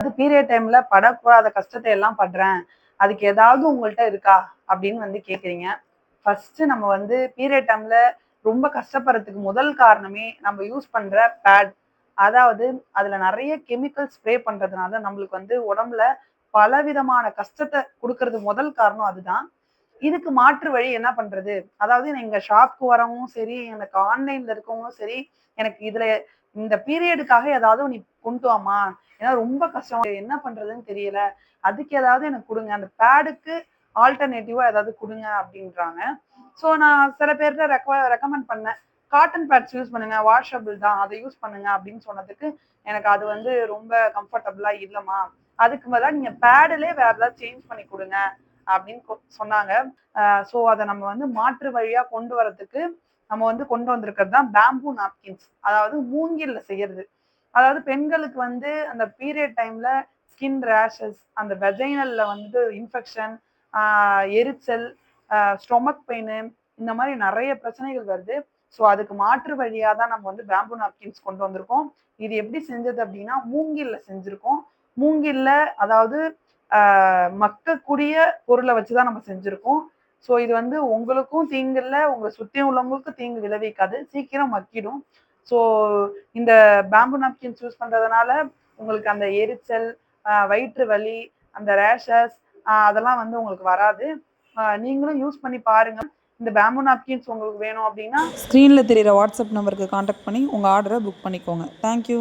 அது பீரியட் டைம்ல படக்கூடாத கஷ்டத்தை எல்லாம் படுறேன். அதுக்கு ஏதாவது உங்கள்ட்ட இருக்கா? அப்படின்னு வந்து கேட்குறீங்க. ஃபர்ஸ்ட்டு நம்ம வந்து பீரியட் டைம்ல ரொம்ப கஷ்டப்படுறதுக்கு முதல் காரணமே நம்ம யூஸ் பண்ற பேட். அதாவது அதுல நெறைய கெமிக்கல் ஸ்ப்ரே பண்றதுனால நம்மளுக்கு வந்து உடம்புல பலவிதமான கஷ்டத்த குடுக்கறது முதல் காரணம் அதுதான். இதுக்கு மாற்று வழி என்ன பண்றது? அதாவது எங்க ஷாப்க்கு வரவங்களும் சரி, எனக்கு ஆன்லைன்ல இருக்கவங்களும் சரி, எனக்கு இதுல இந்த பீரியடுக்காக ஏதாவது நீ கொண்டு வாம்மா. ஏன்னா ரொம்ப கஷ்டம். என்ன பண்றதுன்னு தெரியல. அதுக்கு ஏதாவது எனக்கு குடுங்க. அந்த பேடுக்கு ஆல்டர்னேட்டிவா ஏதாவது குடுங்க அப்டின்றாங்க. ஸோ நான் சில பேர்ட்ட ரெக்கமெண்ட் பண்ணேன். காட்டன் பேட்ஸ் யூஸ் பண்ணுங்க. வாஷபிள் தான். அத யூஸ் பண்ணுங்க அப்டின்னு சொன்னதுக்கு, எனக்கு அது வந்து ரொம்ப கம்ஃபர்டபுளா இல்லம்மா. அதுக்கு பதிலா நீங்க பேடுலயே வேற ஏதாவது சேஞ்ச் பண்ணி குடுங்க அப்டின்னு சொன்னாங்க. ஸோ அத நம்ம வந்து மாற்று வழியா கொண்டு வரதுக்கு, நம்ம வந்து கொண்டு வந்திருக்கிறது தான் பேம்பூ நாப்கின்ஸ். அதாவது மூங்கில்ல செய்யறது. அதாவது பெண்களுக்கு வந்து அந்த பீரியட் டைம்ல ஸ்கின் ரேஷஸ், அந்த வெஜைனல்ல வந்து இன்ஃபெக்ஷன், ஆ எரிச்சல், ஸ்டொமக் பெயினு இந்த மாரி நெறைய பிரச்சனைகள் வருது. ஸோ அதுக்கு மாற்று வழியா தான் நம்ம வந்து பேம்பூ நாப்கின்ஸ் கொண்டு வந்திருக்கோம். இது எப்படி செஞ்சது அப்படின்னா, மூங்கில்ல செஞ்சிருக்கோம். மூங்கில்ல அதாவது ஆ மக்கக்கூடிய பொருள வச்சு தான் நம்ம செஞ்சிருக்கோம். ஸோ இது வந்து உங்களுக்கும் தீங்கு இல்ல, உங்கள சுத்தி உள்ளவங்களுக்கும் தீங்கு விளைவிக்காது. சீக்கிரம் மக்கிடும். ஸோ இந்த பேம்பூ நாப்கின்ஸ் யூஸ் பண்றதுனால உங்களுக்கு அந்த எரிச்சல், வயிற்று வலி, அந்த ரேஷஸ் அதெல்லாம் வந்து உங்களுக்கு வராது. நீங்களும் யூஸ் பண்ணி பாருங்க. இந்த பேம்பூ நாப்கின்ஸ் உங்களுக்கு வேணும் அப்படின்னா, ஸ்க்ரீனில் தெரியிற வாட்ஸ்அப் நம்பருக்கு காண்டாக்ட் பண்ணி உங்கள் ஆர்டரை புக் பண்ணிக்கோங்க. தேங்க்யூ.